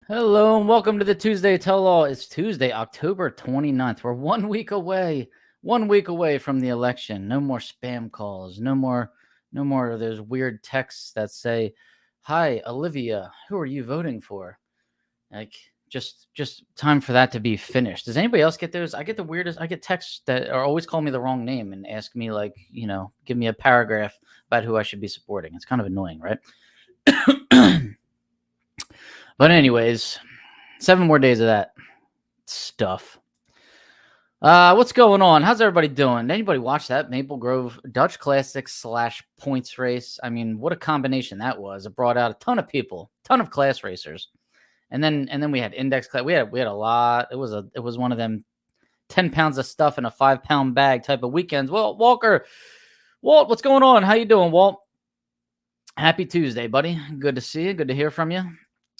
Hello and welcome to the Tuesday Tell-All. It's Tuesday, October 29th. We're 1 week away. 1 week away from the election. No more spam calls. No more of those weird texts that say, "Hi, Olivia, who are you voting for?" Like just time for that to be finished. Does anybody else get those? I get the weirdest. I get texts that are always calling me the wrong name and ask me give me a paragraph about who I should be supporting. It's kind of annoying, right? But anyways, 7 more days of that stuff. What's going on? How's everybody doing? Did anybody watch that Maple Grove Dutch Classics / points race? I mean, what a combination that was. It brought out a ton of people, ton of class racers. And then we had index class. We had a lot. It was one of them 10 pounds of stuff in a 5-pound bag type of weekends. Well, Walt, what's going on? How you doing, Walt? Happy Tuesday, buddy. Good to see you. Good to hear from you.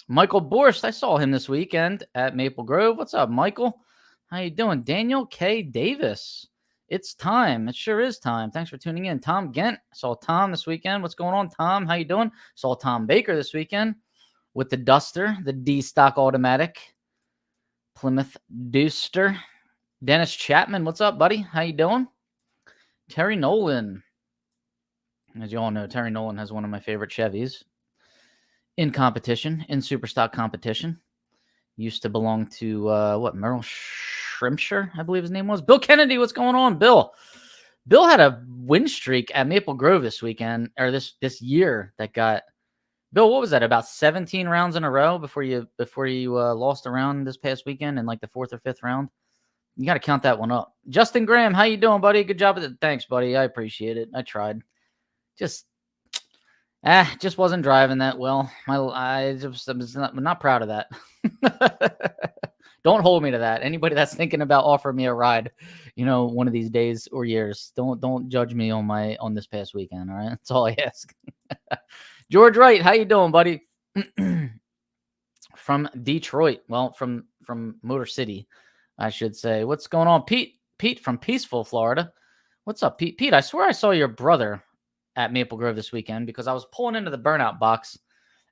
Michael Borst, I saw him this weekend at Maple Grove. What's up, Michael? How you doing? Daniel K. Davis. It's time. It sure is time. Thanks for tuning in. Tom Gent. I saw Tom this weekend. What's going on, Tom? How you doing? Saw Tom Baker this weekend with the Duster, the D-Stock Automatic. Plymouth Deuster. Dennis Chapman. What's up, buddy? How you doing? Terry Nolan. As you all know, Terry Nolan has one of my favorite Chevys. In competition, in superstock competition. Used to belong to, Merrill Shrimpshire, I believe his name was. Bill Kennedy, what's going on, Bill? Bill had a win streak at Maple Grove this weekend, or this year that got... Bill, what was that, about 17 rounds in a row before you lost a round this past weekend in like the 4th or 5th round? You got to count that one up. Justin Graham, how you doing, buddy? Good job with it. Thanks, buddy. I appreciate it. I tried. Just wasn't driving that well. I'm not proud of that. Don't hold me to that. Anybody that's thinking about offering me a ride, one of these days or years, don't judge me on this past weekend. All right, that's all I ask. George Wright, how you doing, buddy? From Detroit, well, from Motor City, I should say. What's going on, Pete? Pete from Peaceful, Florida. What's up, Pete? Pete, I swear I saw your brother at Maple Grove this weekend because I was pulling into the burnout box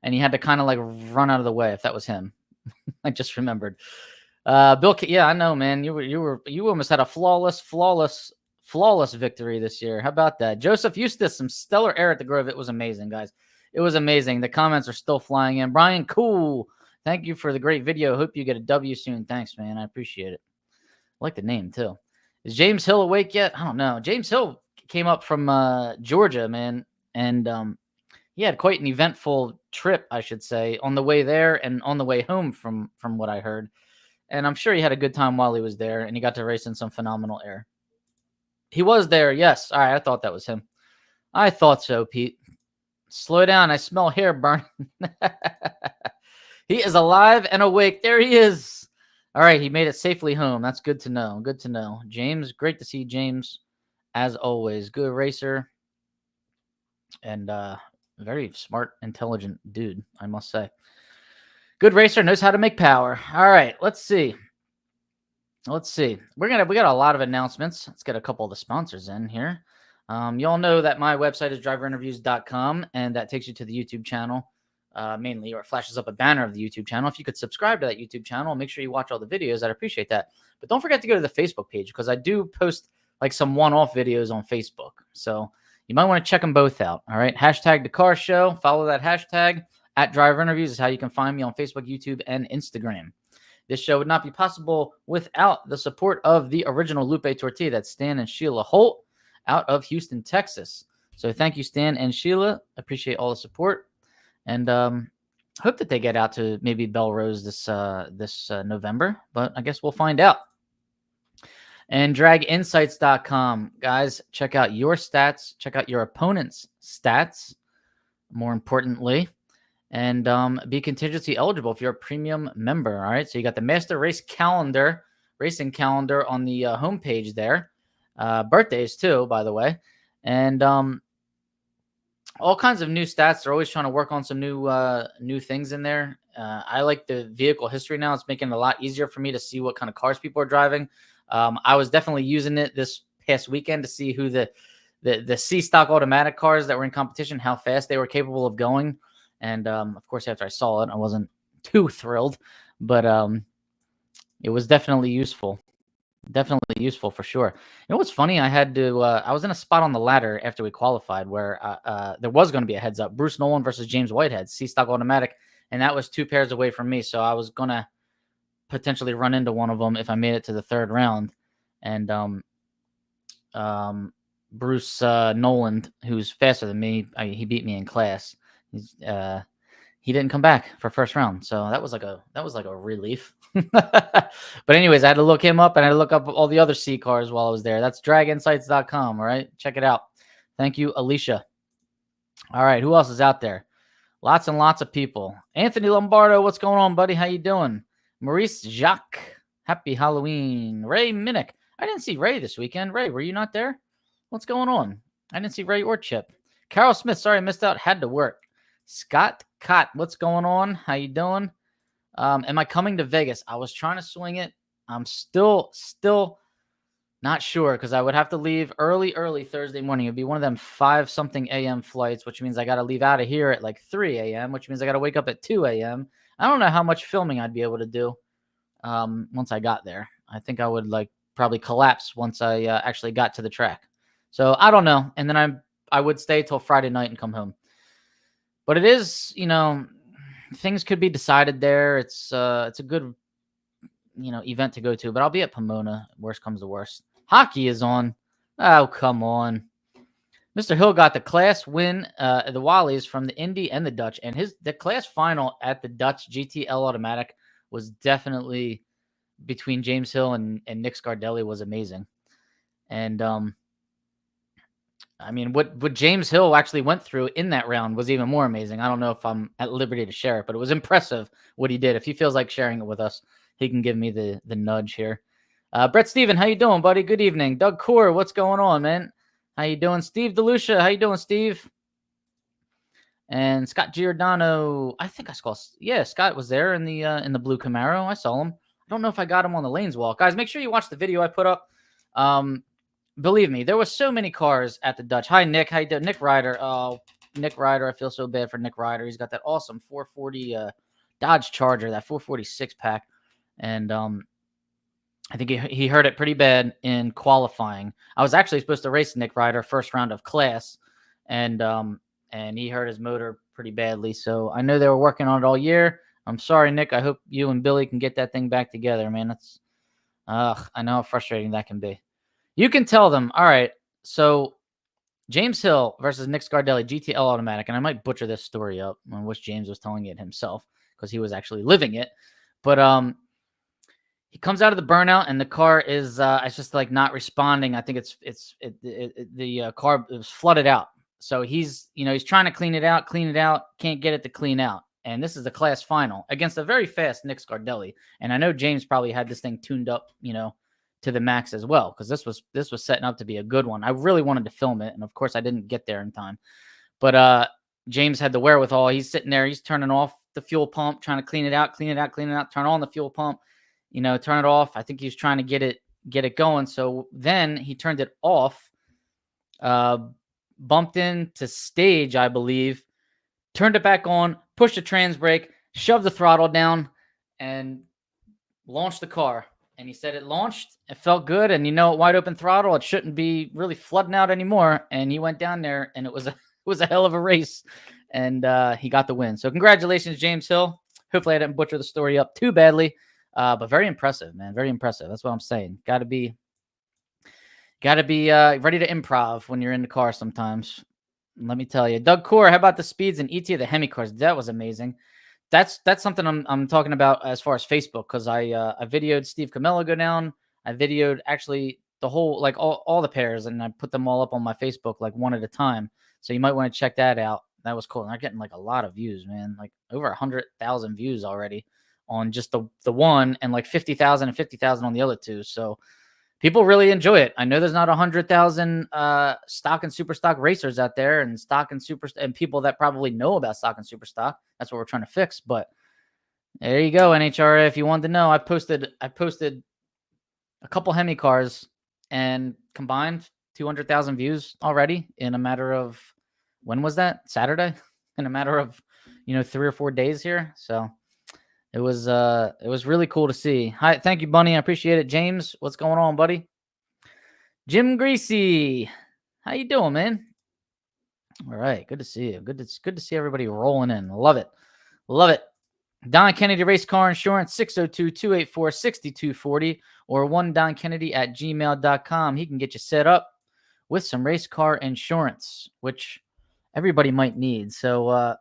and he had to kind of like run out of the way if that was him. I just remembered. Bill, yeah, I know, man. You almost had a flawless victory this year. How about that? Joseph Eustace, some stellar air at the Grove. It was amazing, guys. It was amazing. The comments are still flying in. Brian, cool. Thank you for the great video. Hope you get a W soon. Thanks, man. I appreciate it. I like the name too. Is James Hill awake yet? I don't know. James Hill came up from Georgia, man, and he had quite an eventful trip, I should say, on the way there and on the way home from what I heard. And I'm sure he had a good time while he was there, and he got to race in some phenomenal air. He was there, yes. All right, I thought that was him. I thought so, Pete. Slow down. I smell hair burning. He is alive and awake. There he is. All right, he made it safely home. That's good to know. Good to know. James, great to see James. As always, good racer and very smart, intelligent dude, I must say. Good racer, knows how to make power. All right, let's see. We got a lot of announcements. Let's get a couple of the sponsors in here. You all know that my website is driverinterviews.com, and that takes you to the YouTube channel mainly, or flashes up a banner of the YouTube channel. If you could subscribe to that YouTube channel, make sure you watch all the videos. I'd appreciate that. But don't forget to go to the Facebook page because I do post like some one-off videos on Facebook. So you might want to check them both out. All right. Hashtag The Car Show. Follow that hashtag. At Driver Interviews is how you can find me on Facebook, YouTube, and Instagram. This show would not be possible without the support of the original Lupe Tortilla. That's Stan and Sheila Holt out of Houston, Texas. So thank you, Stan and Sheila. Appreciate all the support. And hope that they get out to maybe Belrose this November. But I guess we'll find out. And draginsights.com. Guys, check out your stats. Check out your opponent's stats, more importantly. And be contingency eligible if you're a premium member. All right. So you got the master racing calendar on the homepage there. Birthdays too, by the way. And all kinds of new stats. They're always trying to work on some new things in there. I like the vehicle history now. It's making it a lot easier for me to see what kind of cars people are driving. I was definitely using it this past weekend to see who the C-Stock automatic cars that were in competition, how fast they were capable of going. And, of course, after I saw it, I wasn't too thrilled, but it was definitely useful. Definitely useful for sure. You know what's funny? I was in a spot on the ladder after we qualified where there was going to be a heads up. Bruce Nolan versus James Whitehead, C-Stock automatic. And that was 2 pairs away from me. So I was going to potentially run into one of them if I made it to the 3rd round. And Bruce Nolan, who's faster than me, he beat me in class. He didn't come back for 1st round, so that was like a relief. But anyways, I had to look him up and I had to look up all the other C cars while I was there. That's draginsights.com. All right, check it out. Thank you, Alicia. All right, who else is out there? Lots and lots of people. Anthony Lombardo, what's going on, buddy? How you doing? Maurice Jacques, happy Halloween. Ray Minnick, I didn't see Ray this weekend. Ray, were you not there? What's going on? I didn't see Ray or Chip. Carol Smith, sorry I missed out. Had to work. Scott Cott, what's going on? How you doing? Am I coming to Vegas? I was trying to swing it. I'm still not sure because I would have to leave early Thursday morning. It'd be one of them 5-something a.m. flights, which means I got to leave out of here at like 3 a.m., which means I got to wake up at 2 a.m. I don't know how much filming I'd be able to do once I got there. I think I would like probably collapse once I actually got to the track. So I don't know. And then I would stay till Friday night and come home. But it is, things could be decided there. It's a good, event to go to. But I'll be at Pomona. Worst comes to worst. Hockey is on. Oh, come on. Mr. Hill got the class win, the Wallies from the Indy and the Dutch. And the class final at the Dutch GTL Automatic was definitely between James Hill and Nick Scardelli was amazing. And I mean, what James Hill actually went through in that round was even more amazing. I don't know if I'm at liberty to share it, but it was impressive what he did. If he feels like sharing it with us, he can give me the nudge here. Brett Steven, how you doing, buddy? Good evening. Doug Core, what's going on, man? How you doing? Steve DeLucia, how you doing, Steve? And Scott Giordano, I think I saw. Yeah, Scott was there in the blue Camaro. I saw him. I don't know if I got him on the lanes walk. Guys, make sure you watch the video I put up. Believe me, there were so many cars at the Dutch. Hi, Nick. How you doing? Nick Ryder. Oh, Nick Ryder. I feel so bad for Nick Ryder. He's got that awesome 440 Dodge Charger, that 446 pack. And I think he hurt it pretty bad in qualifying. I was actually supposed to race Nick Ryder 1st round of class, and he hurt his motor pretty badly. So I know they were working on it all year. I'm sorry, Nick. I hope you and Billy can get that thing back together, man. That's I know how frustrating that can be. You can tell them, all right, so James Hill versus Nick Scardelli, GTL automatic, and I might butcher this story up. I wish James was telling it himself because he was actually living it. But he comes out of the burnout and the car is it's just like not responding. I think the car was flooded out. So he's trying to clean it out, can't get it to clean out. And this is the class final against a very fast Nick Scardelli. And I know James probably had this thing tuned up, to the max as well, because this was setting up to be a good one. I really wanted to film it, and of course I didn't get there in time. But James had the wherewithal. He's sitting there, he's turning off the fuel pump, trying to clean it out, turn on the fuel pump, turn it off. I think he was trying to get it going. So then he turned it off, bumped into stage, I believe, turned it back on, pushed the trans brake, shoved the throttle down, and launched the car. And he said it launched, it felt good, and wide open throttle, it shouldn't be really flooding out anymore. And he went down there, and it was a hell of a race, and he got the win. So congratulations, James Hill. Hopefully I didn't butcher the story up too badly, but very impressive, man. Very impressive. That's what I'm saying. Got to be ready to improv when you're in the car sometimes. Let me tell you, Doug Core, how about the speeds and ET of the Hemi cars? That was amazing. That's something I'm talking about as far as Facebook, because I videoed Steve Camella go down. I videoed actually the whole, like all the pairs, and I put them all up on my Facebook like one at a time. So you might want to check that out. That was cool. And they're getting like a lot of views, man. Like over 100,000 views already on just the one, and like 50,000 and 50,000 on the other two. So people really enjoy it. I know there's not 100,000 stock and super stock racers out there, and stock and super and people that probably know about stock and super stock. That's what we're trying to fix. But there you go, NHRA. If you wanted to know, I posted a couple Hemi cars and combined 200,000 views already in a matter of, when was that? Saturday? In a matter of 3 or 4 days here. So It was really cool to see. Hi, thank you, Bunny. I appreciate it. James, what's going on, buddy? Jim Greasy, how you doing, man? All right, good to see you. Good to see everybody rolling in. Love it. Love it. Don Kennedy Race Car Insurance, 602-284-6240 or 1donkennedy@gmail.com. He can get you set up with some race car insurance, which everybody might need. So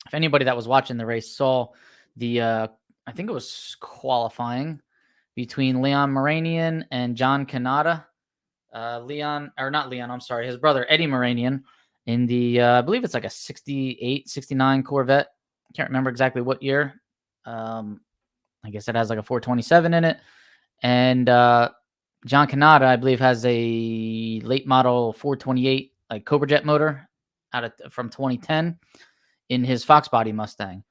if anybody that was watching the race saw the, I think it was qualifying between Leon Moranian and John Canada. His brother, Eddie Moranian, in the, I believe it's like a 68, 69 Corvette. Can't remember exactly what year. I guess it has like a 427 in it. And John Canada, I believe, has a late model 428 like Cobra Jet motor from 2010 in his Fox body Mustang.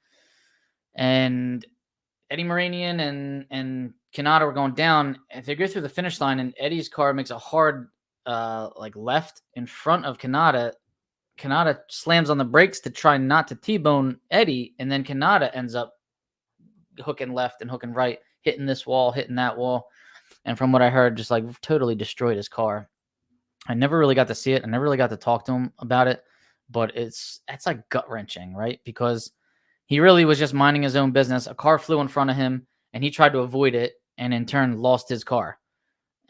And Eddie Moranian and Canada were going down. If they go through the finish line and Eddie's car makes a hard like left in front of Canada, Canada slams on the brakes to try not to T-bone Eddie, and then Canada ends up hooking left and hooking right, hitting this wall, hitting that wall. And from what I heard, just like totally destroyed his car. I never really got to see it. I never really got to talk to him about it, but it's like gut-wrenching, right? Because he really was just minding his own business. A car flew in front of him, and he tried to avoid it, and in turn lost his car.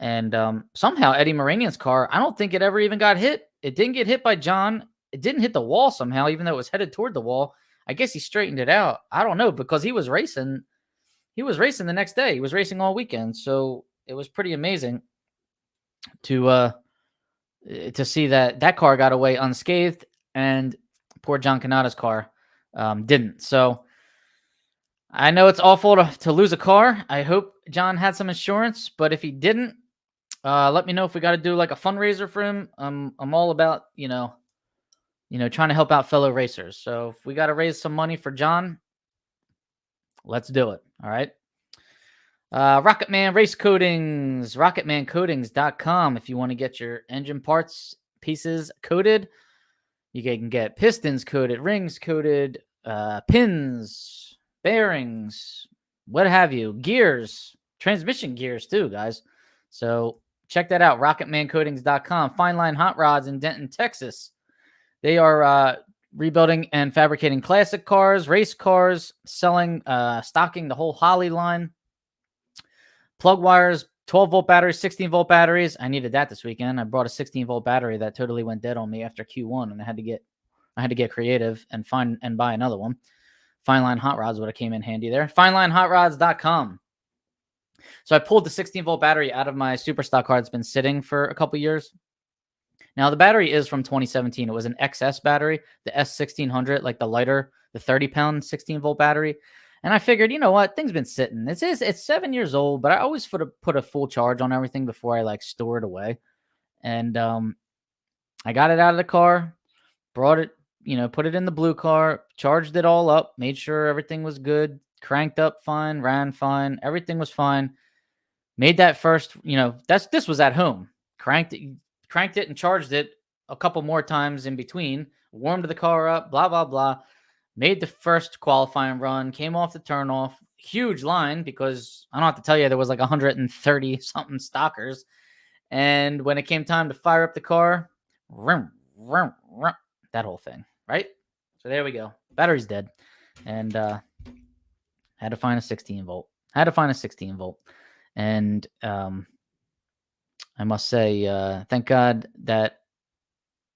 And somehow Eddie Moranian's car, I don't think it ever even got hit. It didn't get hit by John. It didn't hit the wall somehow, even though it was headed toward the wall. I guess he straightened it out. I don't know, because he was racing. He was racing the next day. He was racing all weekend. So it was pretty amazing to see that car got away unscathed, and poor John Canada's car didn't. So I know it's awful to lose a car. I hope John had some insurance, but if he didn't, let me know if we got to do like a fundraiser for him. I'm all about, trying to help out fellow racers. So if we got to raise some money for John, let's do it. All right. Rocketman Race Coatings, rocketmancoatings.com. If you want to get your engine parts, pieces coated, you can get pistons coated, rings coated, pins, bearings, what have you, gears, transmission gears too, guys. So check that out, rocketmancoatings.com. Fine Line Hot Rods in Denton, Texas. They are rebuilding and fabricating classic cars, race cars, selling, stocking the whole Holly line. Plug wires, 12-volt batteries, 16-volt batteries. I needed that this weekend. I brought a 16-volt battery that totally went dead on me after Q1, and I had to get creative and buy another one. Fine Line Hot Rods would have came in handy there. FineLineHotRods.com. So I pulled the 16-volt battery out of my Superstock car. It's been sitting for a couple years. Now, the battery is from 2017. It was an XS battery, the S1600, like the lighter, the 30-pound 16-volt battery. And I figured, you know what? Things been sitting. It's 7 years old, but I always put a full charge on everything before I like store it away. And I got it out of the car, brought it, put it in the blue car, charged it all up, made sure everything was good, cranked up fine, ran fine, everything was fine. Made that first, this was at home. Cranked it and charged it a couple more times in between, warmed the car up, blah, blah, blah. Made the first qualifying run, came off the turnoff, huge line because I don't have to tell you, there was like 130 something stockers. And when it came time to fire up the car, that whole thing, right? So there we go. Battery's dead. And had to find a 16 volt. And I must say, thank God that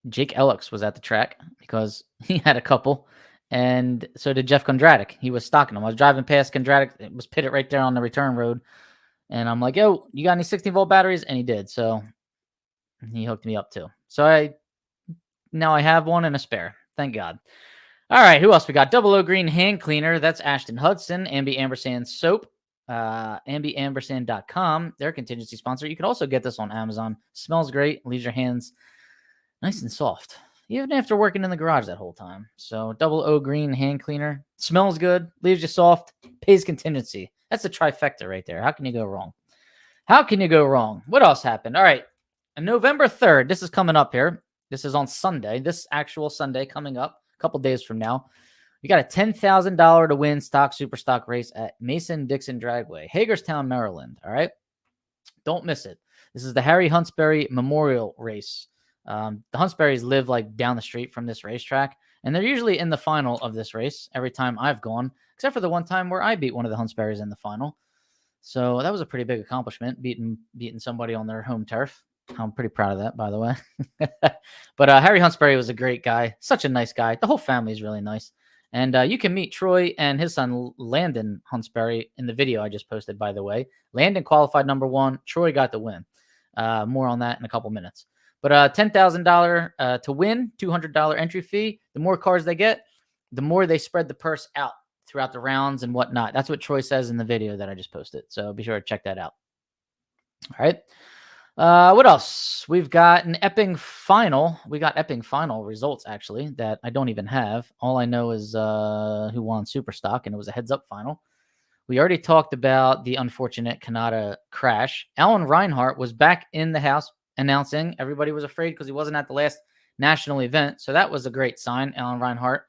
Jake Ellix was at the track because he had a couple. And so did Jeff Kondratic. He was stocking them. I was driving past Kondratic. It was pitted right there on the return road. And I'm like, yo, you got any 16-volt batteries? And he did. So he hooked me up too. So now I have one and a spare. Thank God. All right, who else we got? Double O Green Hand Cleaner. That's Ashton Hudson. Ambi Ampersand Soap. AmbiAmpersand.com. Their contingency sponsor. You can also get this on Amazon. Smells great. Leaves your hands nice and soft, even after working in the garage that whole time. So Double O Green Hand Cleaner. Smells good. Leaves you soft. Pays contingency. That's a trifecta right there. How can you go wrong? What else happened? All right. On November 3rd, this is coming up here. This is on Sunday. This actual Sunday coming up a couple days from now. We got a $10,000 to win stock super stock race at Mason-Dixon Dragway, Hagerstown, Maryland. All right. Don't miss it. This is the Harry Huntsberry Memorial Race. The Huntsberrys live like down the street from this racetrack, and they're usually in the final of this race every time I've gone, except for the one time where I beat one of the Huntsberrys in the final. So that was a pretty big accomplishment, beating somebody on their home turf. I'm pretty proud of that, by the way. But Harry Huntsberry was a great guy, such a nice guy. The whole family is really nice. And you can meet Troy and his son, Landon Huntsberry, in the video I just posted, by the way. Landon qualified number 1. Troy got the win. More on that in a couple minutes. But $10,000 to win, $200 entry fee. The more cars they get, the more they spread the purse out throughout the rounds and whatnot. That's what Troy says in the video that I just posted. So be sure to check that out. All right. What else? We've got an Epping final. We got Epping final results, actually, that I don't even have. All I know is who won Superstock, and it was a heads-up final. We already talked about the unfortunate Canada crash. Alan Reinhart was back in the house announcing. Everybody was afraid because he wasn't at the last national event, so that was a great sign. Alan Reinhart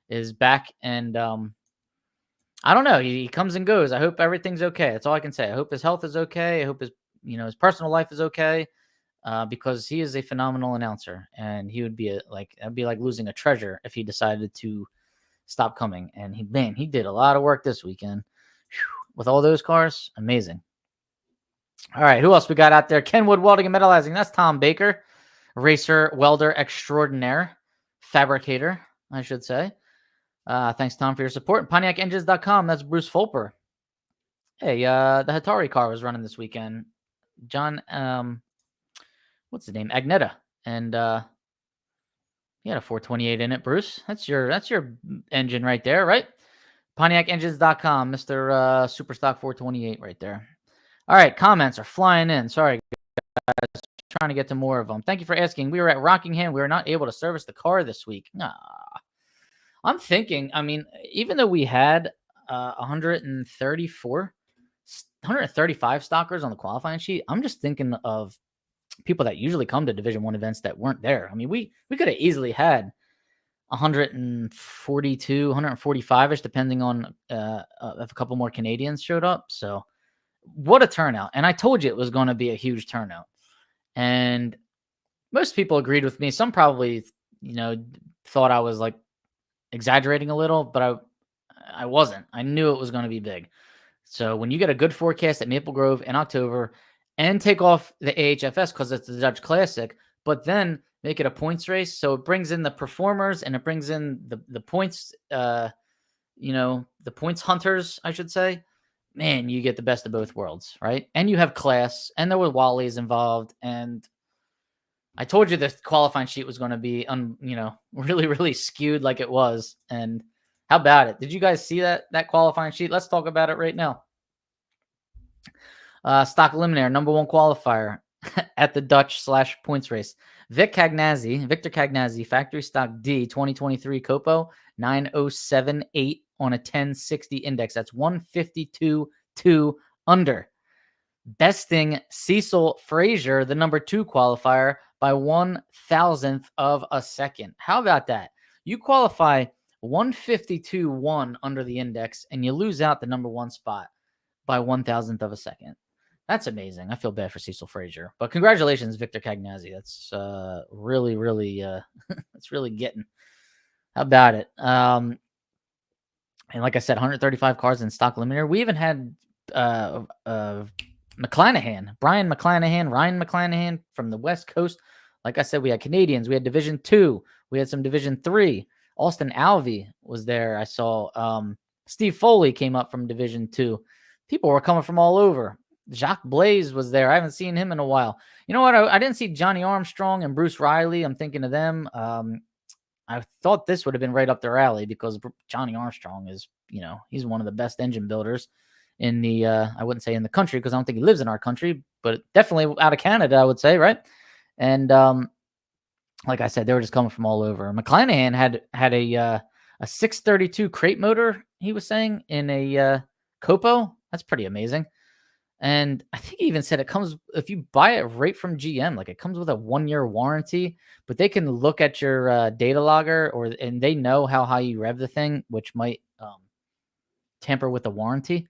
is back, and I don't know. He comes and goes. I hope everything's okay. That's all I can say. I hope his health is okay. I hope his personal life is okay, because he is a phenomenal announcer, and he would be that'd be like losing a treasure if he decided to stop coming. And he did a lot of work this weekend. Whew, with all those cars, amazing. All right, who else we got out there? Kenwood Welding and Metallizing. That's Tom Baker, racer, welder extraordinaire, fabricator, I should say. Thanks, Tom, for your support. PontiacEngines.com. That's Bruce Fulper. Hey, the Hatari car was running this weekend. John, what's his name? Agnetta. And he had a 428 in it, Bruce. That's your engine right there, right? PontiacEngines.com, Mr. Superstock 428 right there. All right, comments are flying in. Sorry, guys. Trying to get to more of them. Thank you for asking. We were at Rockingham. We were not able to service the car this week. I'm thinking, even though we had 135 stockers on the qualifying sheet, I'm just thinking of people that usually come to Division 1 events that weren't there. We could have easily had 142, 145-ish, depending on if a couple more Canadians showed up. So what a turnout. And I told you it was going to be a huge turnout. And most people agreed with me. Some probably, thought I was like exaggerating a little, but I wasn't. I knew it was going to be big. So when you get a good forecast at Maple Grove in October and take off the AHFS because it's the Dutch Classic, but then make it a points race, so it brings in the performers and it brings in the points, the points hunters, I should say. Man, you get the best of both worlds, right? And you have class, and there were Wallies involved, and I told you the qualifying sheet was going to be, really, really skewed like it was. And how about it? Did you guys see that qualifying sheet? Let's talk about it right now. Stock Eliminator, number 1 qualifier at the Dutch / points race. Victor Cagnazzi, factory stock D, 2023 Copo, 9078 on a 1060 index. That's 152.2 under. Besting Cecil Frazier, the number 2 qualifier, by 1,000th of a second. How about that? You qualify 152.1 under the index, and you lose out the number 1 spot by 1,000th of a second. That's amazing. I feel bad for Cecil Frazier, but congratulations, Victor Cagnazzi. That's really, really, that's really getting. How about it? And like I said, 135 cars in stock eliminator. We even had Ryan McClanahan from the West Coast. Like I said, we had Canadians. We had Division 2. We had some Division 3. Austin Alvey was there. I saw Steve Foley came up from Division 2. People were coming from all over. Jacques Blaze was there. I haven't seen him in a while. You know what? I didn't see Johnny Armstrong and Bruce Riley. I'm thinking of them. I thought this would have been right up their alley because Johnny Armstrong is, he's one of the best engine builders in the, I wouldn't say in the country because I don't think he lives in our country, but definitely out of Canada, I would say, right? And like I said, they were just coming from all over. McClanahan had a 632 crate motor, he was saying, in a Copo. That's pretty amazing. And I think he even said it comes if you buy it right from GM, like it comes with a 1-year warranty, but they can look at your data logger and they know how high you rev the thing, which might tamper with the warranty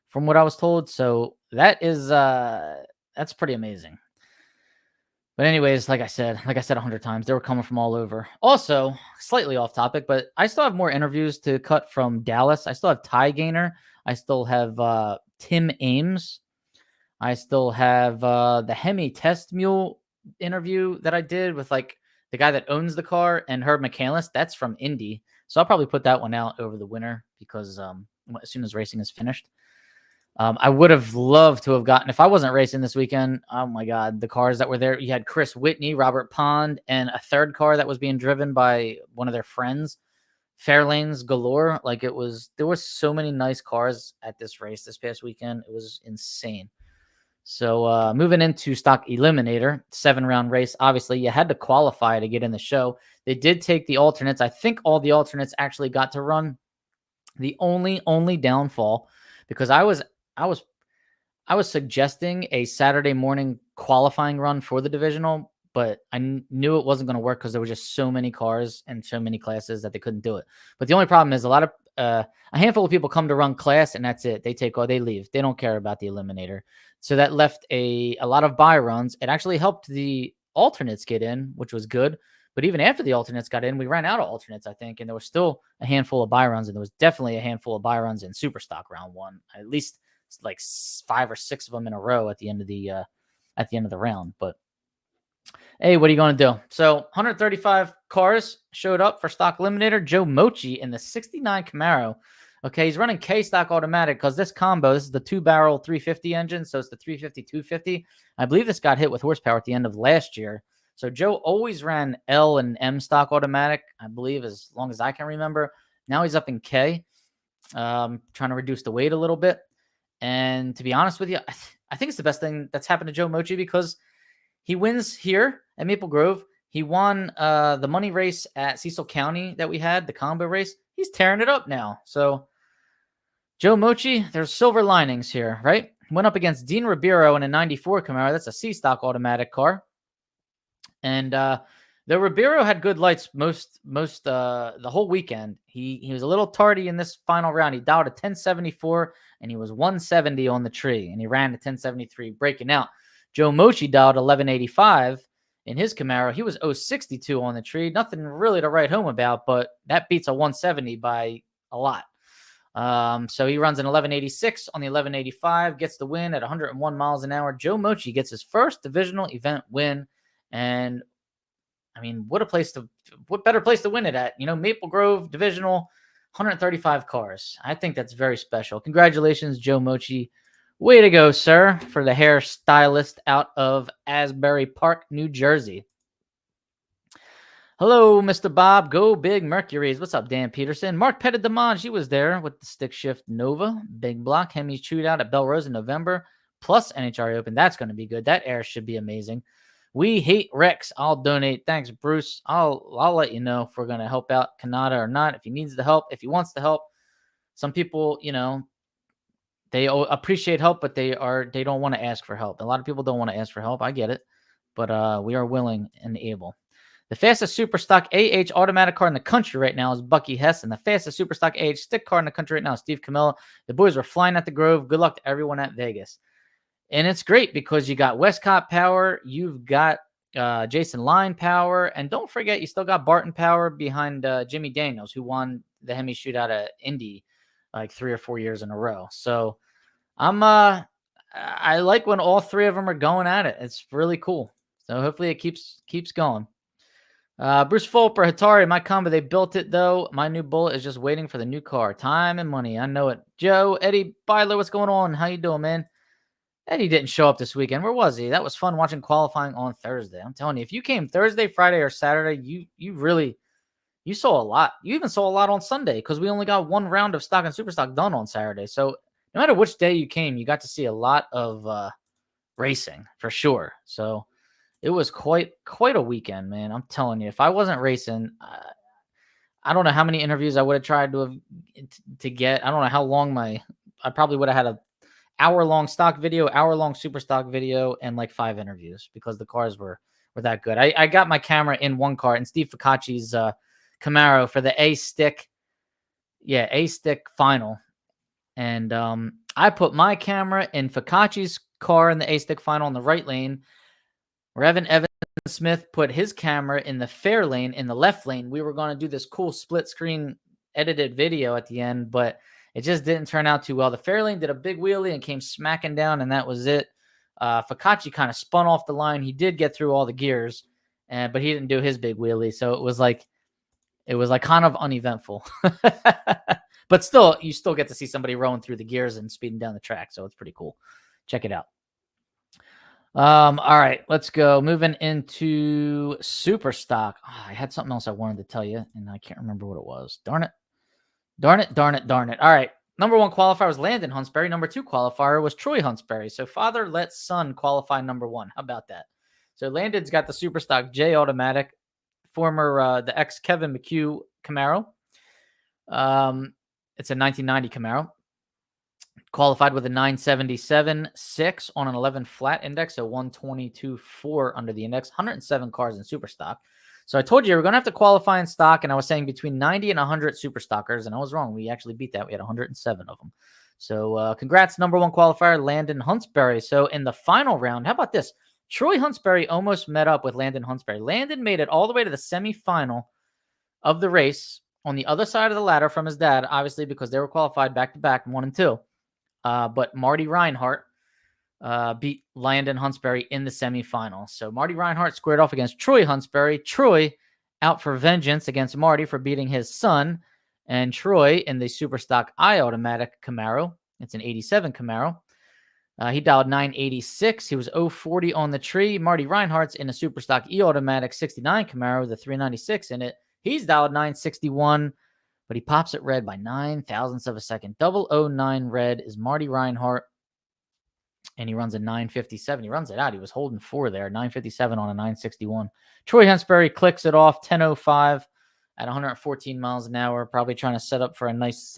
from what I was told. So that's pretty amazing. But anyways, like I said 100 times, they were coming from all over. Also, slightly off topic, but I still have more interviews to cut from Dallas. I still have Ty Gaynor. I still have Tim Ames. I still have the Hemi test mule interview that I did with like the guy that owns the car and Herb McCandless. That's from Indy. So I'll probably put that one out over the winter because as soon as racing is finished. I would have loved to have gotten, if I wasn't racing this weekend, oh my God, the cars that were there. You had Chris Whitney, Robert Pond, and a third car that was being driven by one of their friends. Fairlanes galore. Like there was so many nice cars at this race this past weekend. It was insane. So moving into stock Eliminator, 7-round race. Obviously, you had to qualify to get in the show. They did take the alternates. I think all the alternates actually got to run. The only downfall, because I was suggesting a Saturday morning qualifying run for the divisional, but I knew it wasn't going to work because there were just so many cars and so many classes that they couldn't do it. But the only problem is a handful of people come to run class and that's it. They leave. They don't care about the Eliminator. So that left a lot of buy runs. It actually helped the alternates get in, which was good. But even after the alternates got in, we ran out of alternates, I think, and there was still a handful of buy runs, and there was definitely a handful of buy runs in Superstock round one, at least like 5 or 6 of them in a row at the end of the round. But hey, what are you going to do? So 135 cars showed up for stock eliminator. Joe Mochi in the 69 Camaro. Okay, he's running K stock automatic because this is the 2-barrel 350 engine. So it's the 350, 250. I believe this got hit with horsepower at the end of last year. So Joe always ran L and M stock automatic, I believe, as long as I can remember. Now he's up in K, trying to reduce the weight a little bit. And to be honest with you, I think it's the best thing that's happened to Joe Mochi because he wins here at Maple Grove. He won the money race at Cecil County that we had, the combo race. He's tearing it up now. So Joe Mochi, there's silver linings here, right? Went up against Dean Ribeiro in a 94 Camaro. That's a C-stock automatic car. And the Ribeiro had good lights most the whole weekend. He was a little tardy in this final round. He dialed a 1074 and he was 170 on the tree, and he ran a 1073 breaking out. Joe Mochi dialed 1185 in his Camaro. He was 062 on the tree. Nothing really to write home about, but that beats a 170 by a lot. So he runs an 1186 on the 1185, gets the win at 101 miles an hour. Joe Mochi gets his first divisional event win. And I mean, what better place to win it at? You know, Maple Grove Divisional, 135 cars. I think that's very special. Congratulations, Joe Mochi. Way to go, sir, for the hairstylist out of Asbury Park, New Jersey. Hello, Mr. Bob. Go Big Mercuries. What's up, Dan Peterson? Mark Pettit-Demange, he was there with the stick shift Nova. Big block. Hemi's shootout at Belrose in November. Plus NHRA Open. That's going to be good. That air should be amazing. We hate Rex. I'll donate. Thanks, Bruce. I'll let you know if we're going to help out Kanata or not. If he needs the help, if he wants the help. Some people, you know, they appreciate help, but they don't want to ask for help. A lot of people don't want to ask for help. I get it. But we are willing and able. The fastest Superstock AH automatic car in the country right now is Bucky Hess, and the fastest Superstock AH stick car in the country right now is Steve Camilla. The boys were flying at the Grove. Good luck to everyone at Vegas. And it's great because you got Westcott power, you've got Jason Line power, and don't forget you still got Barton power behind Jimmy Daniels, who won the Hemi shootout at Indy like 3 or 4 years in a row. So I like when all 3 of them are going at it. It's really cool. So hopefully it keeps going. Bruce Fulper, Hatari, my combo, they built it though. My new bullet is just waiting for the new car. Time and money, I know it. Joe, Eddie Byler, what's going on? How you doing, man? Eddie didn't show up this weekend. Where was he? That was fun watching qualifying on Thursday. I'm telling you, if you came Thursday, Friday, or Saturday, you saw a lot. You even saw a lot on Sunday because we only got 1 round of stock and superstock done on Saturday. So no matter which day you came, you got to see a lot of racing for sure. So it was quite a weekend, man. I'm telling you, if I wasn't racing, I don't know how many interviews I would have tried to get. I don't know how long I probably would have had hour-long stock video, hour-long super stock video, and like 5 interviews because the cars were that good. I got my camera in one car in Steve Ficacci's Camaro for the A-stick final. And I put my camera in Ficacci's car in the A-stick final in the right lane. Evan Smith put his camera in the fair lane in the left lane. We were going to do this cool split screen edited video at the end, but it just didn't turn out too well. The fair lane did a big wheelie and came smacking down, and that was it. Ficacci kind of spun off the line. He did get through all the gears, but he didn't do his big wheelie. So it was like kind of uneventful. But still, you still get to see somebody rolling through the gears and speeding down the track. So it's pretty cool. Check it out. All right, let's go. Moving into super stock. I had something else I wanted to tell you, and I can't remember what it was. Darn it. All right. Number 1 qualifier was Landon Huntsberry. Number 2 qualifier was Troy Huntsberry. So father let son qualify number 1. How about that? So Landon's got the super stock J automatic, former the ex Kevin McHugh Camaro. It's a 1990 Camaro. Qualified with a 977.6 on an 11 flat index, so 122.4 under the index, 107 cars in super stock. So I told you we're going to have to qualify in stock, and I was saying between 90 and 100 super stockers, and I was wrong. We actually beat that. We had 107 of them. So congrats, number 1 qualifier, Landon Huntsberry. So in the final round, how about this? Troy Huntsberry almost met up with Landon Huntsberry. Landon made it all the way to the semifinal of the race on the other side of the ladder from his dad, obviously because they were qualified back-to-back, 1 and 2. But Marty Reinhardt beat Landon Huntsberry in the semifinal. So Marty Reinhardt squared off against Troy Huntsberry. Troy out for vengeance against Marty for beating his son. And Troy in the super stock I automatic Camaro. It's an 87 Camaro. He dialed 986. He was 040 on the tree. Marty Reinhardt's in a super stock E automatic 69 Camaro with a 396 in it. He's dialed 961. But he pops it red by 9 thousandths of a second. 009 red is Marty Reinhardt. And he runs a 957. He runs it out. He was holding 4 there. 957 on a 961. Troy Huntsberry clicks it off. 1005 at 114 miles an hour. Probably trying to set up for a nice,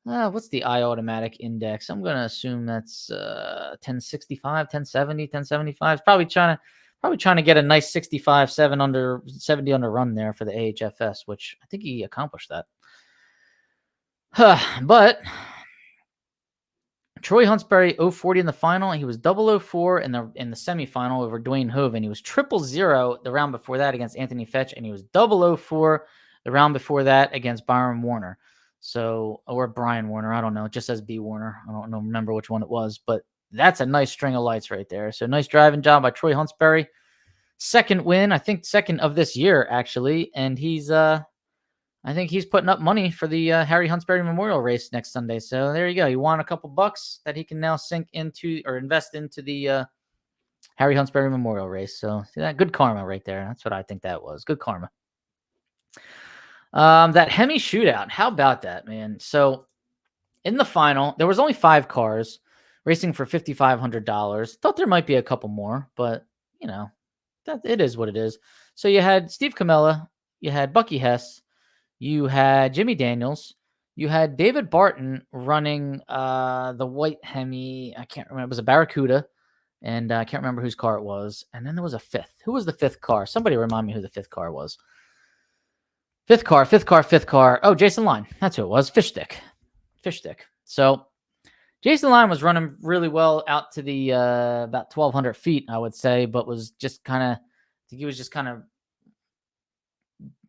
what's the I automatic index? I'm going to assume that's 1065, 1070, 1075. Probably trying to get a nice 65, 70 under run there for the AHFS, which I think he accomplished that. But Troy Huntsberry 040 in the final. He was 004 in the semifinal over Dwayne Hoven. He was 000 the round before that against Anthony Fetch, and he was 004 the round before that against Byron Warner. So, or Brian Warner, I don't know. It just says B Warner. I don't remember which one it was, but that's a nice string of lights right there. So nice driving job by Troy Huntsberry. Second win, I think second of this year, actually. And I think he's putting up money for the Harry Huntsberry Memorial Race next Sunday. So there you go. He won a couple bucks that he can now sink into or invest into the Harry Huntsberry Memorial Race. So see that? Good karma right there. That's what I think that was. Good karma. That Hemi shootout. How about that, man? So in the final, there was only 5 cars racing for $5,500. Thought there might be a couple more, but you know, that it is what it is. So you had Steve Camella, you had Bucky Hess, you had Jimmy Daniels, you had David Barton running the white Hemi. I can't remember. It was a Barracuda, and I can't remember whose car it was. And then there was a 5th. Who was the 5th car? Somebody remind me who the 5th car was. Fifth car. Oh, Jason Line. That's who it was. Fish stick. So Jason Line was running really well out to the about 1,200 feet, I would say, but was just kind of, I think he was just kind of,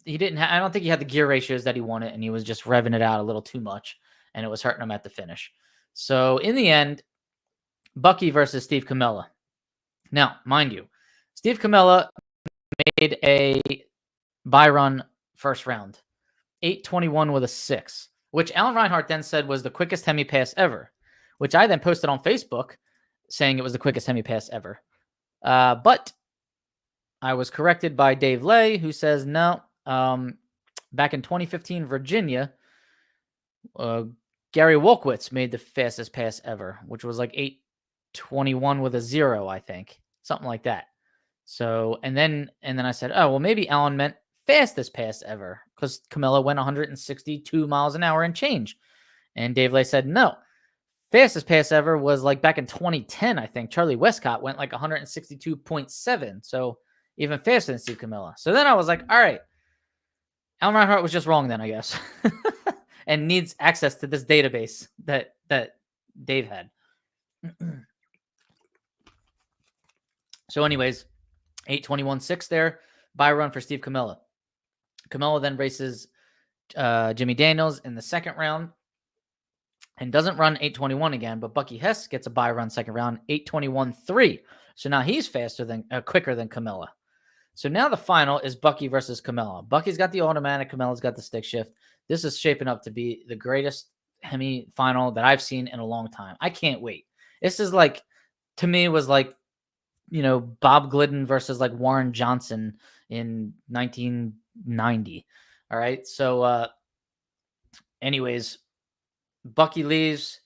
I don't think he had the gear ratios that he wanted, and he was just revving it out a little too much, and it was hurting him at the finish. So in the end, Bucky versus Steve Camella. Now, mind you, Steve Camella made a by run first round, 8:21 with a 6, which Alan Reinhart then said was the quickest Hemi pass ever, which I then posted on Facebook saying it was the quickest Hemi pass ever. But I was corrected by Dave Lay, who says no. Back in 2015, Virginia, Gary Wolkowitz made the fastest pass ever, which was like 8:21 with a 0, I think, something like that. So, and then I said, oh, well, maybe Alan meant fastest pass ever, because Camilla went 162 miles an hour and change. And Dave Lay said, no, Fastest pass ever was like back in 2010, I think. Charlie Westcott went like 162.7. So even faster than Steve Camilla. So then I was like, all right, Alan Reinhart was just wrong then, I guess. And needs access to this database that Dave had. So anyways, 8:21.6 there. Bye run for Steve Camilla. Camilla then races Jimmy Daniels in the second round and doesn't run 8:21 again, but Bucky Hess gets a bye run second round, 8:21.3. So now he's quicker than Camilla. So now the final is Bucky versus Camilla. Bucky's got the automatic, Camilla's got the stick shift. This is shaping up to be the greatest Hemi final that I've seen in a long time. I can't wait. This is like, to me, was like, Bob Glidden versus like Warren Johnson in 1990. All right. So, anyways, Bucky leaves,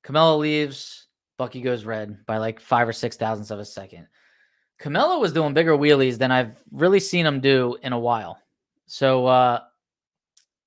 Camilla leaves, Bucky goes red by like 5 or 6 thousandths of a second. Camilla was doing bigger wheelies than I've really seen him do in a while. So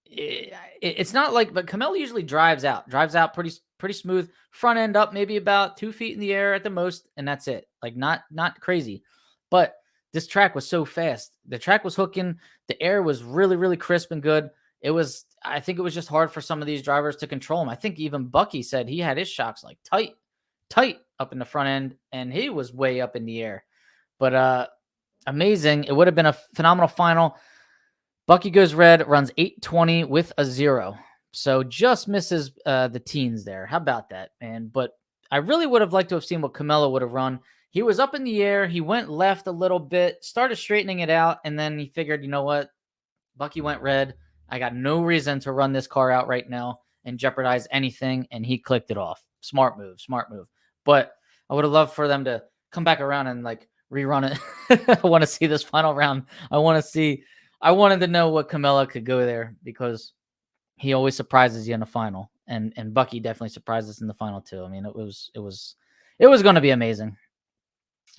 it's not like, but Camilla usually drives out pretty smooth, front end up, maybe about 2 feet in the air at the most, and that's it. Like not crazy. But this track was so fast. The track was hooking. The air was really, really crisp and good. I think it was just hard for some of these drivers to control him. I think even Bucky said he had his shocks like tight up in the front end, and he was way up in the air. But amazing. It would have been a phenomenal final. Bucky goes red, runs 8:20 with a 0. So just misses the teens there. How about that, man? But I really would have liked to have seen what Camilla would have run. He was up in the air. He went left a little bit, started straightening it out, and then he figured, you know what? Bucky went red. I got no reason to run this car out right now and jeopardize anything, and he clicked it off. Smart move. But I would have loved for them to come back around and like rerun it. I want to see this final round. I wanted to know what Camilla could go there because he always surprises you in the final, and Bucky definitely surprised us in the final too. I mean, it was going to be amazing.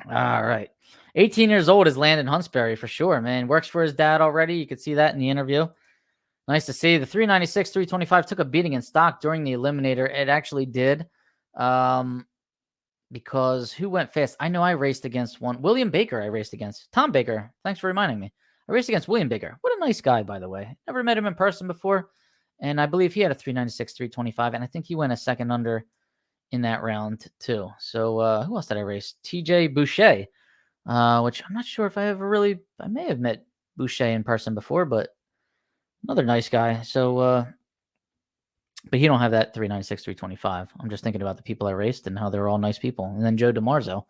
All right, 18 years old is Landon Huntsberry for sure, man. Works for his dad already. You could see that in the interview. Nice to see. The 396, 325 took a beating in stock during the Eliminator. It actually did. Because who went fast? I know I raced against one. William Baker I raced against. Tom Baker. Thanks for reminding me. I raced against William Baker. What a nice guy, by the way. Never met him in person before. And I believe he had a 396, 325. And I think he went a second under in that round too. So who else did I race? TJ Boucher, which I'm not sure if I may have met Boucher in person before, but another nice guy. So, but he don't have that 396, 325. I'm just thinking about the people I raced and how they're all nice people. And then Joe DeMarzo,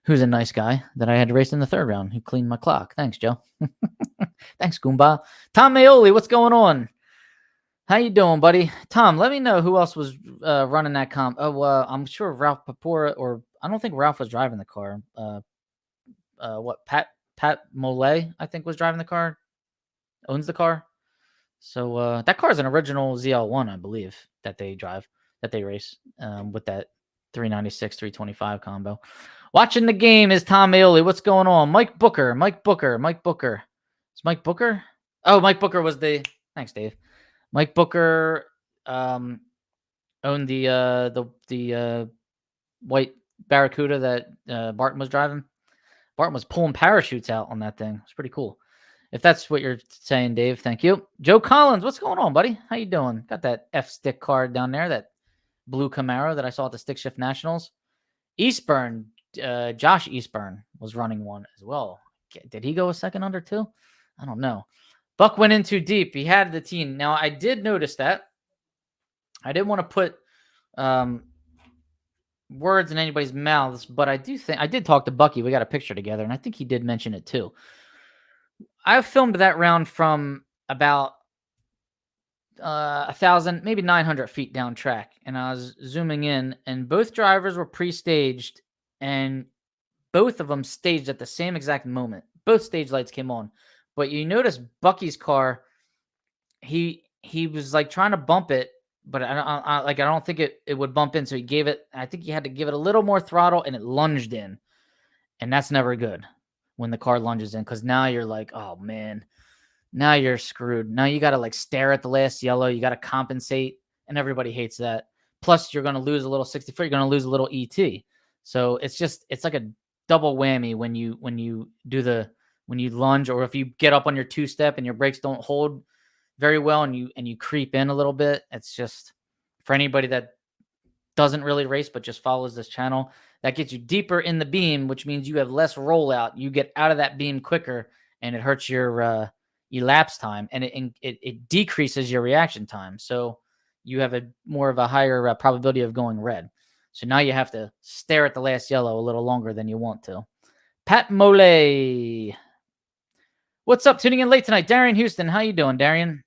who's a nice guy that I had to race in the third round, who cleaned my clock. Thanks, Joe. Thanks, Goomba. Tom Maioli, what's going on? How you doing, buddy? Tom, let me know who else was running that comp. Oh, I'm sure Ralph Papora, or I don't think Ralph was driving the car. Pat Mollet, I think, was driving the car. Owns the car. So that car is an original ZL1, I believe, that they race with that 396, 325 combo. Watching the game is Tom Aioli. What's going on? Mike Booker. It's Mike Booker? Oh, Mike Booker was thanks, Dave. Mike Booker owned the white Barracuda that Barton was driving. Barton was pulling parachutes out on that thing. It's pretty cool. If that's what you're saying, Dave, thank you. Joe Collins, what's going on, buddy? How you doing? Got that F-stick card down there, that blue Camaro that I saw at the Stick Shift Nationals. Eastburn, Josh Eastburn was running one as well. Did he go a second under too? I don't know. Buck went in too deep. He had the team. Now, I did notice that. I didn't want to put words in anybody's mouths, but I did talk to Bucky. We got a picture together, and I think he did mention it too. I filmed that round from about 1,000, maybe 900 feet down track, and I was zooming in, and both drivers were pre-staged, and both of them staged at the same exact moment. Both stage lights came on, but you notice Bucky's car, he was like trying to bump it, but I don't think it would bump in, so he gave it. I think he had to give it a little more throttle, and it lunged in, and that's never good when the car lunges in, because now you're like, oh man, now you're screwed. Now you got to like stare at the last yellow. You got to compensate, and everybody hates that. Plus, you're going to lose a little 64. You're going to lose a little ET. So it's like a double whammy when you when you lunge, or if you get up on your 2-step and your brakes don't hold very well and you creep in a little bit. It's just, for anybody that doesn't really race but just follows this channel, that gets you deeper in the beam, which means you have less rollout. You get out of that beam quicker, and it hurts your elapse time, and it decreases your reaction time. So you have a more of a higher probability of going red. So now you have to stare at the last yellow a little longer than you want to. Pat Mole. What's up? Tuning in late tonight. Darian Houston. How you doing, Darian?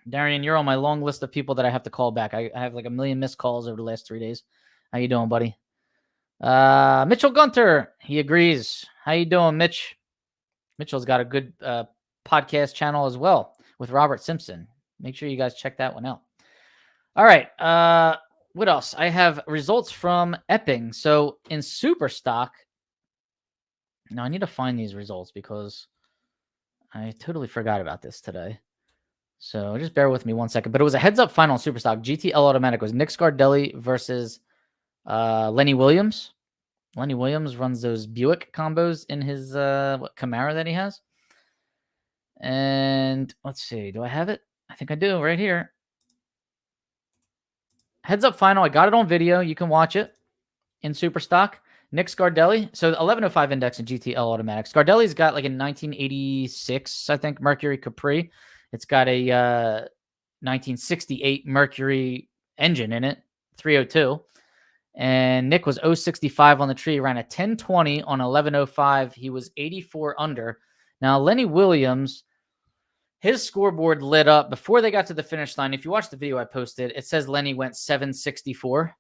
Darian, you're on my long list of people that I have to call back. I have like a million missed calls over the last 3 days. How you doing, buddy? Mitchell Gunter. He agrees. How you doing, Mitch? Mitchell's got a good podcast channel as well with Robert Simpson. Make sure you guys check that one out. All right. What else? I have results from Epping. So in Superstock, now I need to find these results because I totally forgot about this today. So just bear with me 1 second. But it was a heads-up final in Superstock. GTL Automatic was Nick Scardelli versus Lenny Williams. Lenny Williams runs those Buick combos in his Camaro that he has. And let's see. Do I have it? I think I do right here. Heads-up final. I got it on video. You can watch it in Superstock. Nick Scardelli. So 1105 index in GTL Automatic. Scardelli's got like a 1986, I think, Mercury Capri. It's got a 1968 Mercury engine in it, 302. And Nick was 065 on the tree, ran a 1020 on 1105. He was 84 under. Now, Lenny Williams, his scoreboard lit up before they got to the finish line. If you watch the video I posted, it says Lenny went 764.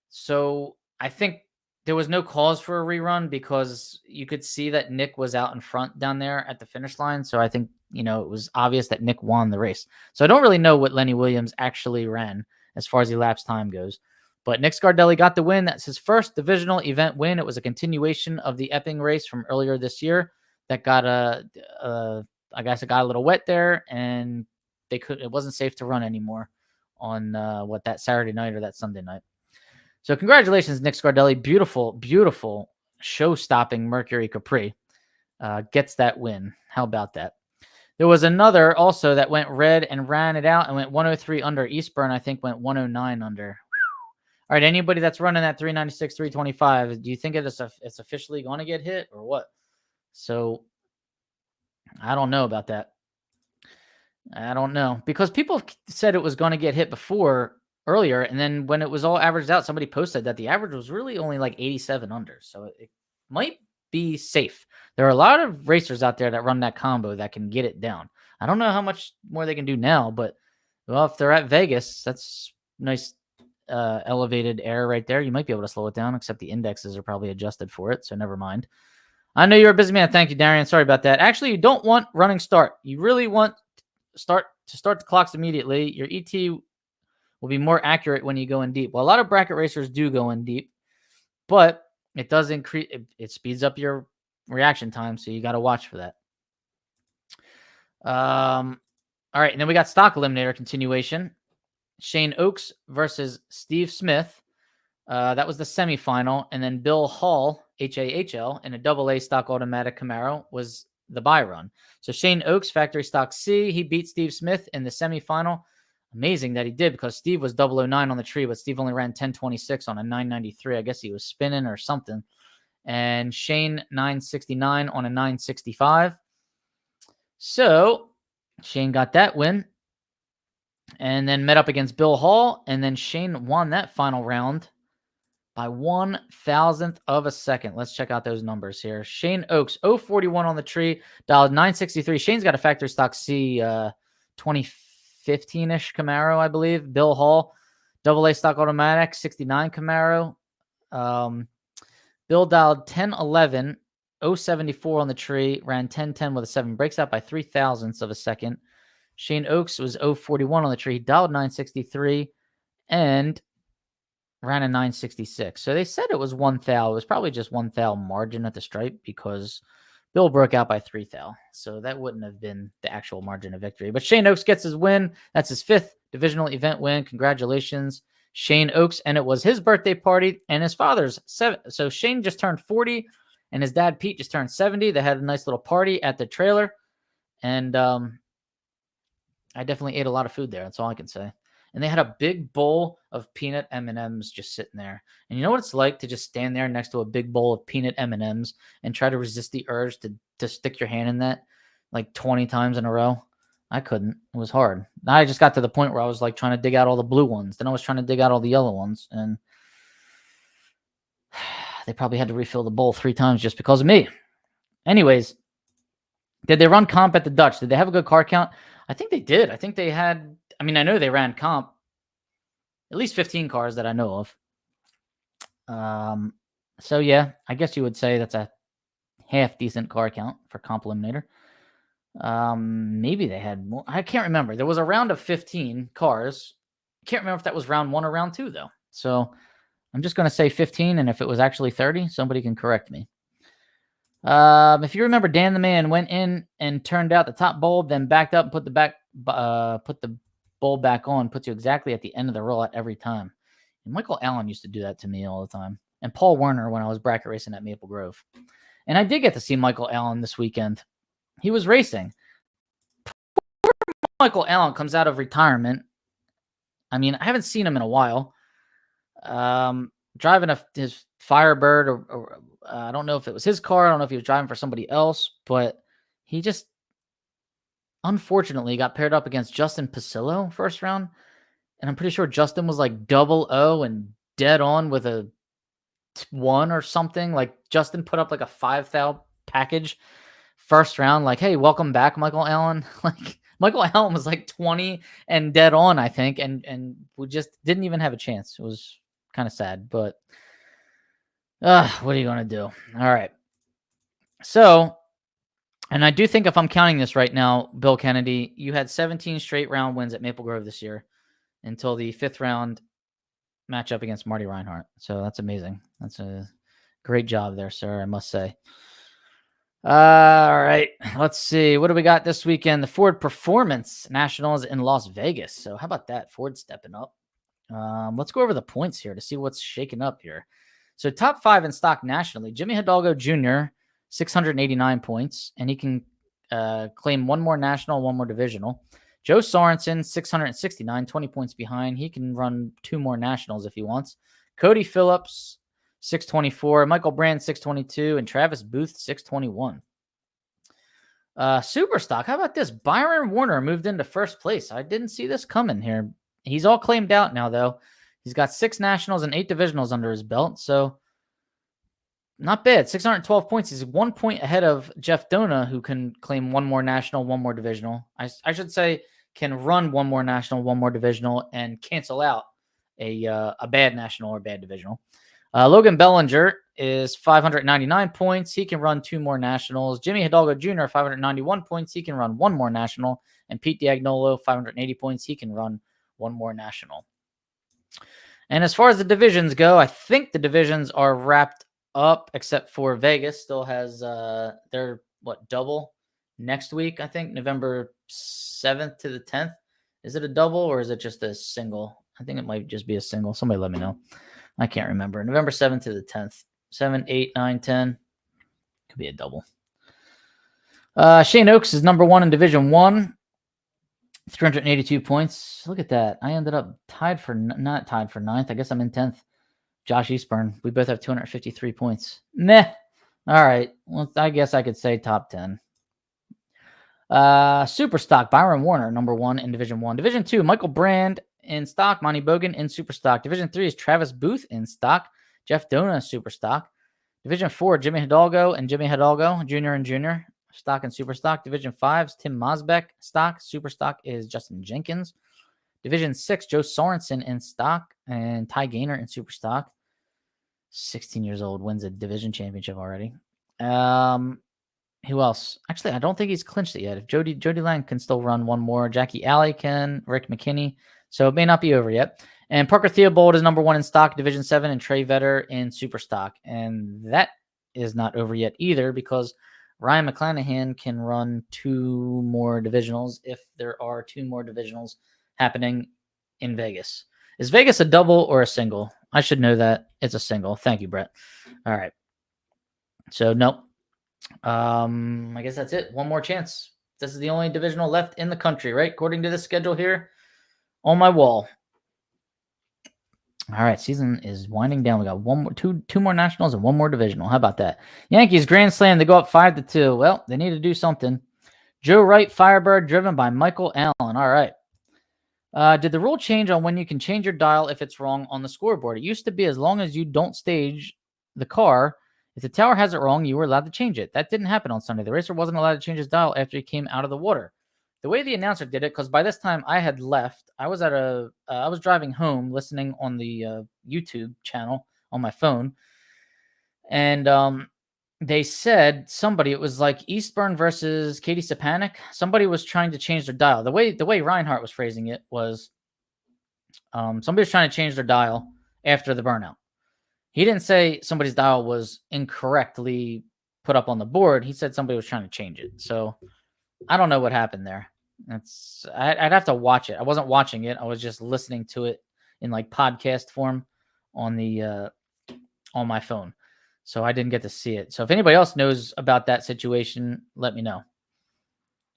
So I think there was no cause for a rerun because you could see that Nick was out in front down there at the finish line. So I think, it was obvious that Nick won the race. So I don't really know what Lenny Williams actually ran as far as elapsed time goes. But Nick Scardelli got the win. That's his first divisional event win. It was a continuation of the Epping race from earlier this year that got I guess it got a little wet there, and it wasn't safe to run anymore on that Saturday night or that Sunday night. So congratulations, Nick Scardelli. Beautiful, beautiful show-stopping Mercury Capri gets that win. How about that? There was another also that went red and ran it out and went 103 under. Eastburn, I think, went 109 under. All right, anybody that's running that 396, 325, do you think it's officially going to get hit or what? So I don't know about that. I don't know, because people said it was going to get hit earlier, and then when it was all averaged out, somebody posted that the average was really only like 87 under. So it might be safe. There are a lot of racers out there that run that combo that can get it down. I don't know how much more they can do now, but well, if they're at Vegas, that's nice elevated air right there. You might be able to slow it down, except the indexes are probably adjusted for it, so never mind. I know you're a busy man. Thank you, Darian. Sorry about that. Actually, you don't want running start. You really want to start the clocks immediately. Your ET will be more accurate when you go in deep. Well, a lot of bracket racers do go in deep, but it does increase. It speeds up your reaction time, so you got to watch for that. All right, and then we got stock eliminator continuation. Shane Oakes versus Steve Smith. That was the semifinal, and then Bill Hall, HAHL, in a AA stock automatic Camaro was the buy run. So Shane Oakes, factory stock C, he beat Steve Smith in the semifinal. Amazing that he did, because Steve was 009 on the tree, but Steve only ran 1026 on a 993. I guess he was spinning or something. And Shane 969 on a 965. So Shane got that win, and then met up against Bill Hall, and then Shane won that final round by 1,000th of a second. Let's check out those numbers here. Shane Oakes, 041 on the tree, dialed 963. Shane's got a factory stock C 2015-ish Camaro, I believe. Bill Hall, AA stock automatic, 69 Camaro. Bill dialed 1011, 074 on the tree, ran 1010 with a 7, breaks out by 3,000ths of a second. Shane Oakes was 041 on the tree, dialed 963, and ran a 966. So they said it was 1 thou. It was probably just 1 thou margin at the stripe, because Bill broke out by 3 thou. So that wouldn't have been the actual margin of victory. But Shane Oakes gets his win. That's his 5th divisional event win. Congratulations. Shane Oakes, and it was his birthday party and his father's 7. So Shane just turned 40, and his dad Pete just turned 70. They had a nice little party at the trailer, and I definitely ate a lot of food there. That's all I can say. And they had a big bowl of peanut M&Ms just sitting there. And you know what it's like to just stand there next to a big bowl of peanut M&Ms and try to resist the urge to stick your hand in that like 20 times in a row? I couldn't. It was hard. I just got to the point where I was like trying to dig out all the blue ones. Then I was trying to dig out all the yellow ones. And they probably had to refill the bowl 3 times just because of me. Anyways, did they run comp at the Dutch? Did they have a good car count? I think they did. I think they had, I know they ran comp, at least 15 cars that I know of. So yeah, I guess you would say that's a half decent car count for comp Eliminator. Maybe they had more. I can't remember. There was a round of 15 cars. I can't remember if that was round 1 or round 2 though. So I'm just going to say 15. And if it was actually 30, somebody can correct me. If you remember, Dan the Man went in and turned out the top bulb, then backed up and put the bulb back on, puts you exactly at the end of the roll at every time. And Michael Allen used to do that to me all the time. And Paul Werner when I was bracket racing at Maple Grove. And I did get to see Michael Allen this weekend. He was racing. Michael Allen comes out of retirement. I haven't seen him in a while. Driving his Firebird, or I don't know if it was his car. I don't know if he was driving for somebody else, but he just unfortunately got paired up against Justin Pasillo first round. And I'm pretty sure Justin was like 0-0 and dead on with a 1 or something. Like Justin put up like a 5,000 package first round. Like, hey, welcome back, Michael Allen. Like Michael Allen was like 20 and dead on, I think. And we just didn't even have a chance. It was kind of sad, but what are you going to do? All right. So, and I do think if I'm counting this right now, Bill Kennedy, you had 17 straight round wins at Maple Grove this year until the 5th round matchup against Marty Reinhardt. So that's amazing. That's a great job there, sir, I must say. All right. Let's see. What do we got this weekend? The Ford Performance Nationals in Las Vegas. So how about that? Ford stepping up. Let's go over the points here to see what's shaking up here. So top 5 in stock nationally, Jimmy Hidalgo Jr., 689 points, and he can claim 1 more national, 1 more divisional. Joe Sorensen, 669, 20 points behind. He can run 2 more nationals if he wants. Cody Phillips, 624. Michael Brand, 622. And Travis Booth, 621. Superstock, how about this? Byron Warner moved into first place. I didn't see this coming here. He's all claimed out now, though. He's got 6 nationals and 8 divisionals under his belt, so not bad. 612 points. He's 1 point ahead of Jeff Dona, who can claim 1 more national, 1 more divisional. I should say can run 1 more national, 1 more divisional, and cancel out a bad national or bad divisional. Logan Bellinger is 599 points. He can run 2 more nationals. Jimmy Hidalgo Jr., 591 points. He can run 1 more national. And Pete Diagnolo, 580 points. He can run 1 more national. And as far as the divisions go, I think the divisions are wrapped up, except for Vegas still has their double next week, I think, November 7th to the 10th. Is it a double or is it just a single? I think it might just be a single. Somebody let me know. I can't remember. November 7th to the 10th. 7, 8, 9, 10. Could be a double. Shane Oakes is number 1 in Division 1. 382 points. Look at that. I ended up not tied for 9th. I guess I'm in 10th. Josh Eastburn. We both have 253 points. Meh. All right. Well, I guess I could say top 10. Superstock. Byron Warner, number 1 in Division 1. Division 2, Michael Brand in stock. Monty Bogan in Superstock. Division 3 is Travis Booth in stock. Jeff Dona, Superstock. Division 4, Jimmy Hidalgo and Jimmy Hidalgo, Jr. and Jr. Stock and Superstock. Division 5 is Tim Mosbeck. Stock. Superstock is Justin Jenkins. Division 6, Joe Sorensen in stock and Ty Gaynor in Superstock. 16 years old, wins a division championship already. Who else? Actually, I don't think he's clinched it yet. If Jody Lang can still run 1 more, Jackie Alley can, Rick McKinney. So it may not be over yet. And Parker Theobald is number 1 in stock, Division 7, and Trey Vetter in Superstock. And that is not over yet either because Ryan McClanahan can run 2 more divisionals if there are 2 more divisionals happening in Vegas. Is Vegas a double or a single? I should know that. It's a single. Thank you, Brett. All right. So, nope. I guess that's it. One more chance. This is the only divisional left in the country, right? According to the schedule here on my wall. All right, season is winding down. We got two more nationals and one more divisional. How about that? Yankees grand slam. They go up 5-2. Well, they need to do something. Joe Wright, Firebird, driven by Michael Allen. All right. Did the rule change on when you can change your dial if it's wrong on the scoreboard? It used to be as long as you don't stage the car, if the tower has it wrong, you were allowed to change it. That didn't happen on Sunday. The racer wasn't allowed to change his dial after he came out of the water. The way the announcer did it, because by this time I had left. I was I was driving home, listening on the YouTube channel on my phone, and they said it was like Eastburn versus Katie Sapanik. Somebody was trying to change their dial. The way Reinhardt was phrasing it was, somebody was trying to change their dial after the burnout. He didn't say somebody's dial was incorrectly put up on the board. He said somebody was trying to change it. So I don't know what happened there. I'd have to watch it. I wasn't watching it. I was just listening to it in like podcast form on my phone. So I didn't get to see it. So if anybody else knows about that situation, let me know.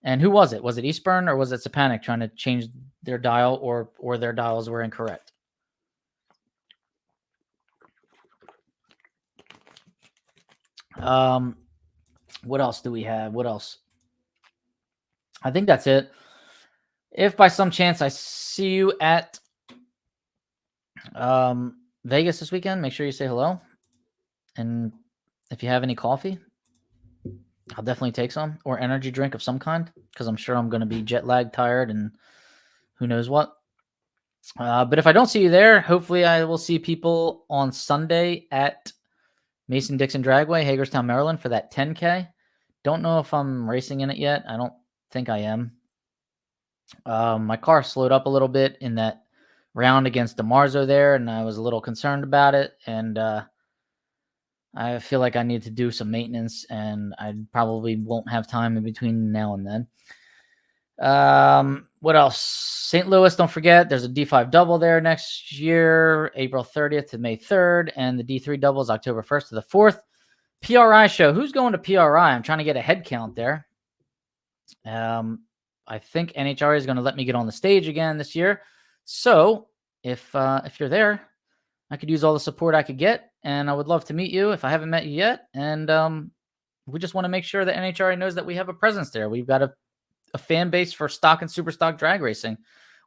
And who was it? Was it Eastburn or was it Sapanik trying to change their dial, or their dials were incorrect? What else do we have? What else? I think that's it. If by some chance I see you at Vegas this weekend, make sure you say hello. And if you have any coffee, I'll definitely take some, or energy drink of some kind, because I'm sure I'm going to be jet lagged, tired, and who knows what. But if I don't see you there, hopefully I will see people on Sunday at Mason-Dixon Dragway, Hagerstown, Maryland, for that 10K. Don't know if I'm racing in it yet. I don't think I am. My car slowed up a little bit in that round against DeMarzo there, and I was a little concerned about it. And I feel like I need to do some maintenance, and I probably won't have time in between now and then. What else? St. Louis, don't forget, there's a D5 double there next year, April 30th to May 3rd, and the D3 double is October 1st to the 4th. PRI show. Who's going to PRI? I'm trying to get a head count there. I think NHRA is going to let me get on the stage again this year. So if you're there, I could use all the support I could get, and I would love to meet you if I haven't met you yet. And we just want to make sure that NHRA knows that we have a presence there. We've got a fan base for stock and super stock drag racing.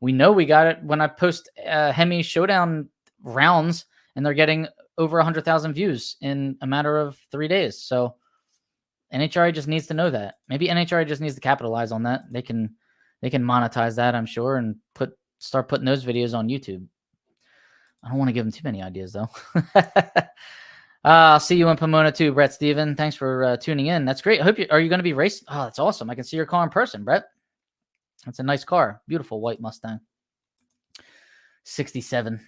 We know we got it when I post Hemi showdown rounds, and they're getting over 100,000 views in a matter of 3 days. So NHRA just needs to know that. Maybe NHRA just needs to capitalize on that. They can monetize that, I'm sure, and start putting those videos on YouTube. I don't want to give them too many ideas, though. I'll see you in Pomona too, Brett Steven. Thanks for tuning in. That's great. Are you going to be racing? Oh, that's awesome. I can see your car in person, Brett. That's a nice car. Beautiful white Mustang. 67.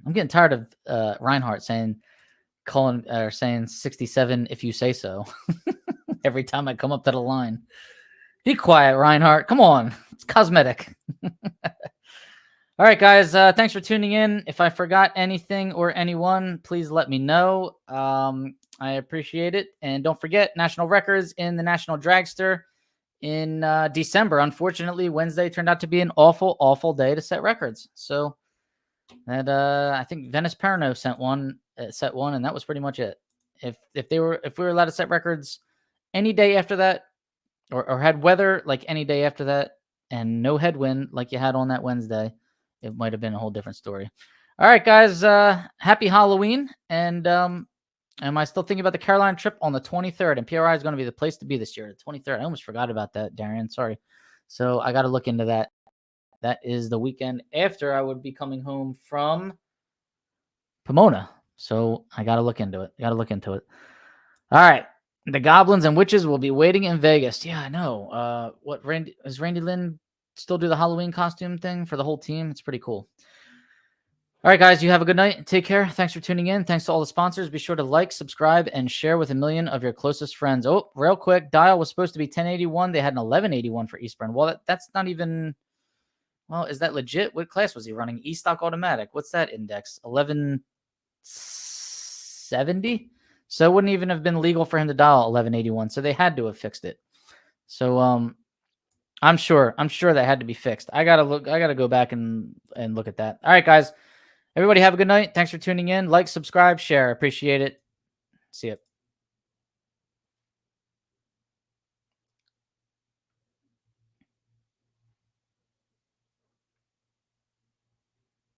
I'm getting tired of Reinhardt saying 67 if you say so. Every time I come up to the line. Be quiet, Reinhardt. Come on. It's cosmetic. All right, guys. Thanks for tuning in. If I forgot anything or anyone, please let me know. I appreciate it. And don't forget, national records in the National Dragster in December. Unfortunately, Wednesday turned out to be an awful, awful day to set records. So that I think Venice Perno set one, and that was pretty much it. If we were allowed to set records any day after that, or had weather like any day after that, and no headwind like you had on that Wednesday, it might have been a whole different story. All right, guys. Happy Halloween. And am I still thinking about the Carolina trip on the 23rd? And PRI is going to be the place to be this year, the 23rd. I almost forgot about that, Darian. Sorry. So I got to look into that. That is the weekend after I would be coming home from Pomona. So I got to look into it. All right. The Goblins and Witches will be waiting in Vegas. Yeah, I know. Randy Lynn still do the Halloween costume thing for the whole team? It's pretty cool. All right, guys, you have a good night. Take care. Thanks for tuning in. Thanks to all the sponsors. Be sure to like, subscribe, and share with 1 million of your closest friends. Oh, real quick, dial was supposed to be 1081. They had an 1181 for Eastburn. Well, that's not even Well, is that legit? What class was he running? E-stock automatic. What's that index? 1170. So it wouldn't even have been legal for him to dial 1181. So they had to have fixed it. So I'm sure that had to be fixed. I gotta go back and look at that. All right, guys. Everybody have a good night. Thanks for tuning in. Like, subscribe, share. Appreciate it. See ya.